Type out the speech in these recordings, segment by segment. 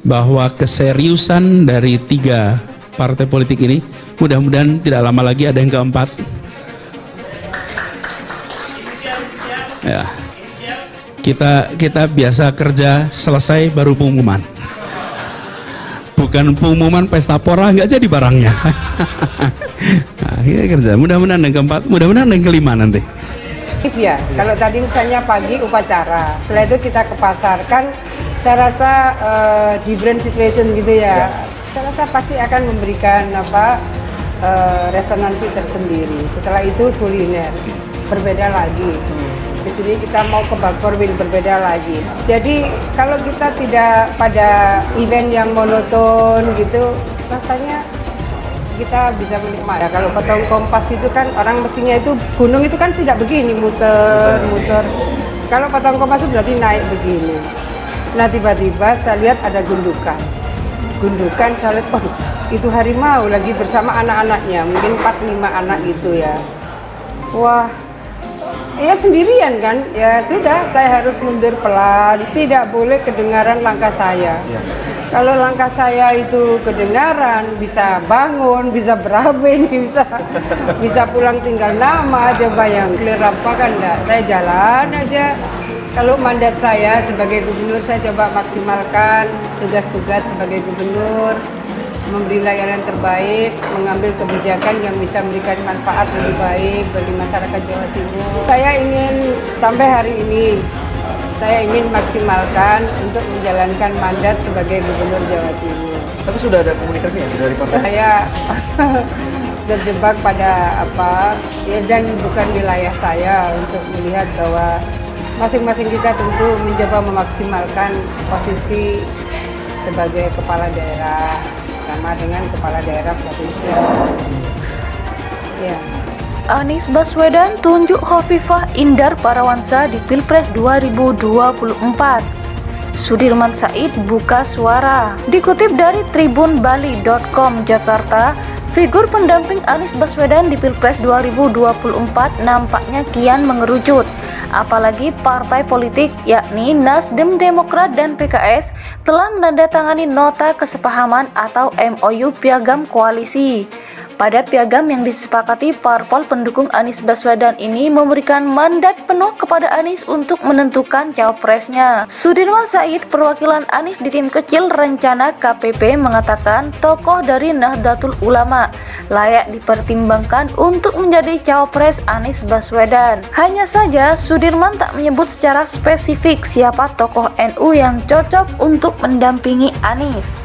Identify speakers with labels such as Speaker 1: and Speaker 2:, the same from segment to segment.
Speaker 1: bahwa keseriusan dari 3 partai politik ini mudah-mudahan tidak lama lagi ada yang keempat. Ya. Kita biasa kerja selesai baru pengumuman. Bukan pengumuman pesta pora nggak jadi barangnya. Nah, kita kerja. Mudah-mudahan yang keempat, mudah-mudahan yang kelima nanti.
Speaker 2: Ya, kalau tadi misalnya pagi upacara, setelah itu kita ke pasar kan, saya rasa different situation gitu ya. Saya rasa pasti akan memberikan resonansi tersendiri. Setelah itu kuliner berbeda lagi. Di sini kita mau ke Bagorwil berbeda lagi. Jadi kalau kita tidak pada event yang monoton gitu, rasanya kita bisa menikmati. Kalau Potong Kompas itu kan orang mestinya itu gunung itu kan tidak begini muter-muter. Kalau Potong Kompas itu berarti naik begini. Nah tiba-tiba saya lihat ada gundukan. Gundukan saya lihat, oh itu harimau lagi bersama anak-anaknya, mungkin 4-5 anak gitu ya. Wah, ya sendirian kan, ya sudah saya harus mundur pelan, tidak boleh kedengaran langkah saya. Kalau langkah saya itu kedengaran, bisa bangun, bisa berabe, bisa pulang tinggal nama aja bayang. Clear apa kan enggak, saya jalan aja. Kalau mandat saya sebagai gubernur, saya coba maksimalkan tugas-tugas sebagai gubernur, memberi layanan terbaik, mengambil kebijakan yang bisa memberikan manfaat lebih baik bagi masyarakat Jawa Timur. Saya ingin sampai hari ini, saya ingin maksimalkan untuk menjalankan mandat sebagai gubernur Jawa Timur.
Speaker 3: Tapi sudah ada komunikasinya dari partai?
Speaker 2: Saya terjebak pada ya, dan bukan wilayah saya untuk melihat bahwa masing-masing kita tentu mencoba memaksimalkan posisi sebagai kepala daerah sama dengan kepala daerah provinsi. Ya.
Speaker 4: Anies Baswedan tunjuk Hovifah Indar Parawansa di Pilpres 2024. Sudirman Said buka suara. Dikutip dari tribunbali.com Jakarta, figur pendamping Anies Baswedan di Pilpres 2024 nampaknya kian mengerucut. Apalagi partai politik yakni Nasdem, Demokrat, dan PKS telah menandatangani nota kesepahaman atau MOU Piagam Koalisi. Pada piagam yang disepakati, parpol pendukung Anies Baswedan ini memberikan mandat penuh kepada Anies untuk menentukan cawapresnya. Sudirman Said, perwakilan Anies di tim kecil rencana KPP, mengatakan tokoh dari Nahdlatul Ulama layak dipertimbangkan untuk menjadi cawapres Anies Baswedan. Hanya saja, Sudirman tak menyebut secara spesifik siapa tokoh NU yang cocok untuk mendampingi Anies.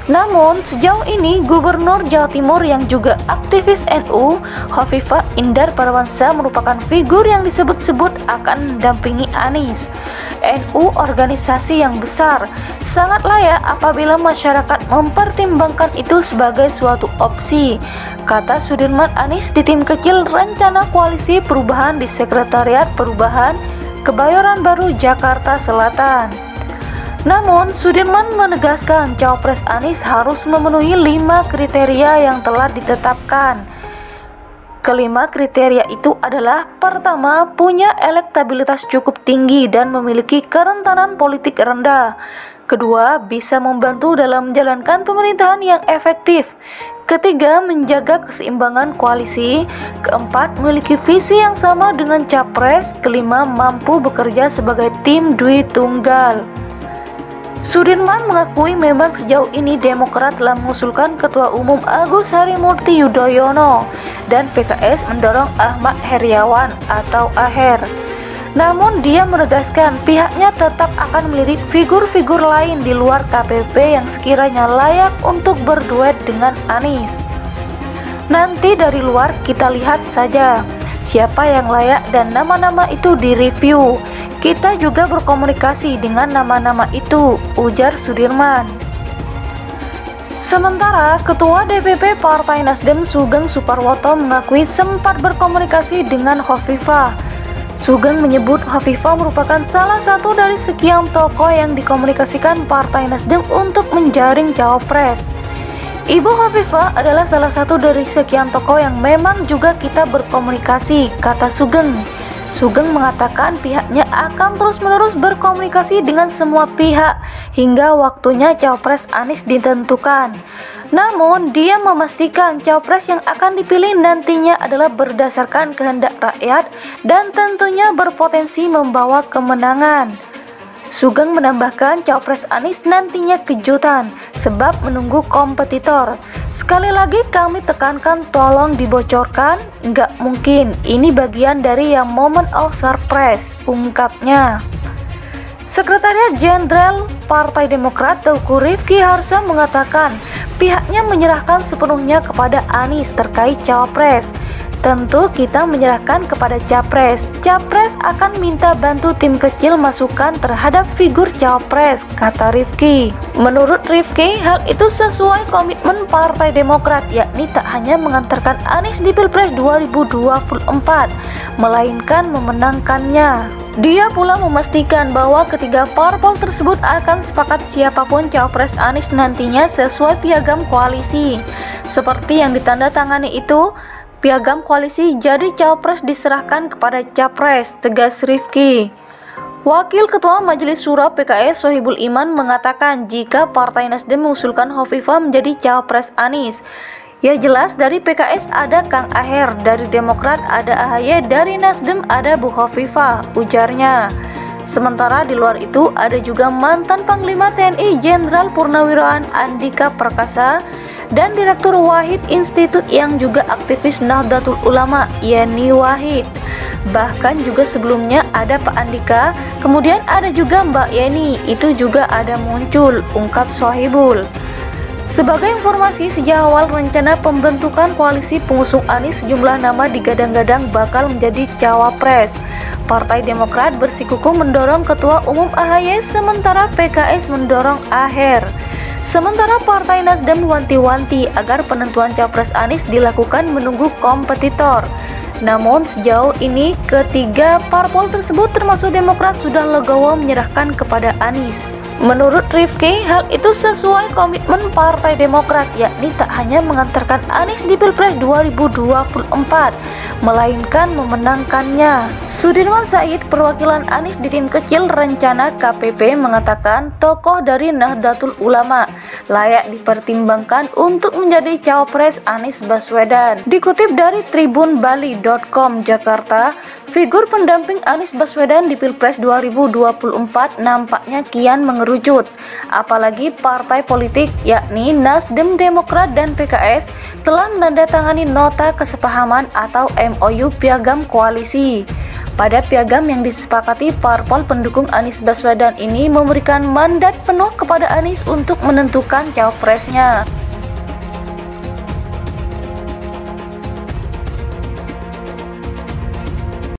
Speaker 4: Namun, sejauh ini Gubernur Jawa Timur yang juga aktivis NU, Hovifah Indar Parawansa, merupakan figur yang disebut-sebut akan mendampingi Anies. NU organisasi yang besar, sangat layak apabila masyarakat mempertimbangkan itu sebagai suatu opsi, kata Sudirman Anies di tim kecil rencana koalisi perubahan di Sekretariat Perubahan Kebayoran Baru, Jakarta Selatan. Namun, Sudirman menegaskan cawapres Anies harus memenuhi 5 kriteria yang telah ditetapkan. Kelima kriteria itu adalah: pertama, punya elektabilitas cukup tinggi dan memiliki kerentanan politik rendah. Kedua, bisa membantu dalam menjalankan pemerintahan yang efektif. Ketiga, menjaga keseimbangan koalisi. Keempat, memiliki visi yang sama dengan capres. Kelima, mampu bekerja sebagai tim Dwi Tunggal. Sudirman mengakui memang sejauh ini Demokrat telah mengusulkan Ketua Umum Agus Harimurti Yudhoyono dan PKS mendorong Ahmad Heriawan atau Aher. Namun dia menegaskan pihaknya tetap akan melirik figur-figur lain di luar KPP yang sekiranya layak untuk berduet dengan Anies. Nanti dari luar kita lihat saja siapa yang layak dan nama-nama itu direview. Kita juga berkomunikasi dengan nama-nama itu, ujar Sudirman. Sementara Ketua DPP Partai Nasdem Sugeng Suparwoto mengakui sempat berkomunikasi dengan Hovifah. Sugeng menyebut Hovifah merupakan salah satu dari sekian tokoh yang dikomunikasikan Partai Nasdem untuk menjaring cawapres. Ibu Hovifah adalah salah satu dari sekian tokoh yang memang juga kita berkomunikasi, kata Sugeng. Sugeng mengatakan pihaknya akan terus-menerus berkomunikasi dengan semua pihak hingga waktunya Cawapres Anies ditentukan. Namun, dia memastikan Cawapres yang akan dipilih nantinya adalah berdasarkan kehendak rakyat dan tentunya berpotensi membawa kemenangan. Sugeng menambahkan Cawapres Anies nantinya kejutan sebab menunggu kompetitor. Sekali lagi kami tekankan tolong dibocorkan, nggak mungkin, ini bagian dari yang moment of surprise, ungkapnya. Sekretariat Jenderal Partai Demokrat Teuku Rifki Harsha mengatakan pihaknya menyerahkan sepenuhnya kepada Anies terkait Cawapres. Tentu kita menyerahkan kepada Capres. Capres akan minta bantu tim kecil masukan terhadap figur Cawapres, kata Rifki. Menurut Rifki, hal itu sesuai komitmen Partai Demokrat, yakni tak hanya mengantarkan Anies di Pilpres 2024, melainkan memenangkannya. Dia pula memastikan bahwa ketiga parpol tersebut akan sepakat siapapun Cawapres Anies nantinya sesuai piagam koalisi. Seperti yang ditandatangani itu, piagam koalisi jadi Cawapres diserahkan kepada Capres, tegas Rifki. Wakil Ketua Majelis Syuro PKS Sohibul Iman mengatakan jika Partai Nasdem mengusulkan Hovifah menjadi Cawapres Anies, ya jelas dari PKS ada Kang Aher, dari Demokrat ada AHY, dari Nasdem ada Bu Hovifah, ujarnya. Sementara di luar itu ada juga mantan Panglima TNI Jenderal Purnawirawan Andika Perkasa dan Direktur Wahid Institut yang juga aktivis Nahdlatul Ulama, Yeni Wahid. Bahkan juga sebelumnya ada Pak Andika, kemudian ada juga Mbak Yeni, itu juga ada muncul, ungkap Sohibul. Sebagai informasi, sejak awal rencana pembentukan koalisi pengusung Anies, sejumlah nama digadang-gadang bakal menjadi Cawapres. Partai Demokrat bersikukuh mendorong Ketua Umum AHY, sementara PKS mendorong Aher. Sementara Partai Nasdem wanti-wanti agar penentuan Cawapres Anies dilakukan menunggu kompetitor. Namun sejauh ini ketiga parpol tersebut termasuk Demokrat sudah legowo menyerahkan kepada Anies. Menurut Rifki, hal itu sesuai komitmen Partai Demokrat, yakni tak hanya mengantarkan Anies di Pilpres 2024, melainkan memenangkannya. Sudirman Said, perwakilan Anies di tim kecil rencana KPP, mengatakan tokoh dari Nahdlatul Ulama layak dipertimbangkan untuk menjadi Cawapres Anies Baswedan. Dikutip dari tribunbali.com Jakarta, figur pendamping Anies Baswedan di Pilpres 2024 nampaknya kian mengerucut. Apalagi partai politik yakni Nasdem, Demokrat, dan PKS telah menandatangani nota kesepahaman atau MOU piagam koalisi. Pada piagam yang disepakati, parpol pendukung Anies Baswedan ini memberikan mandat penuh kepada Anies untuk menentukan cawapresnya.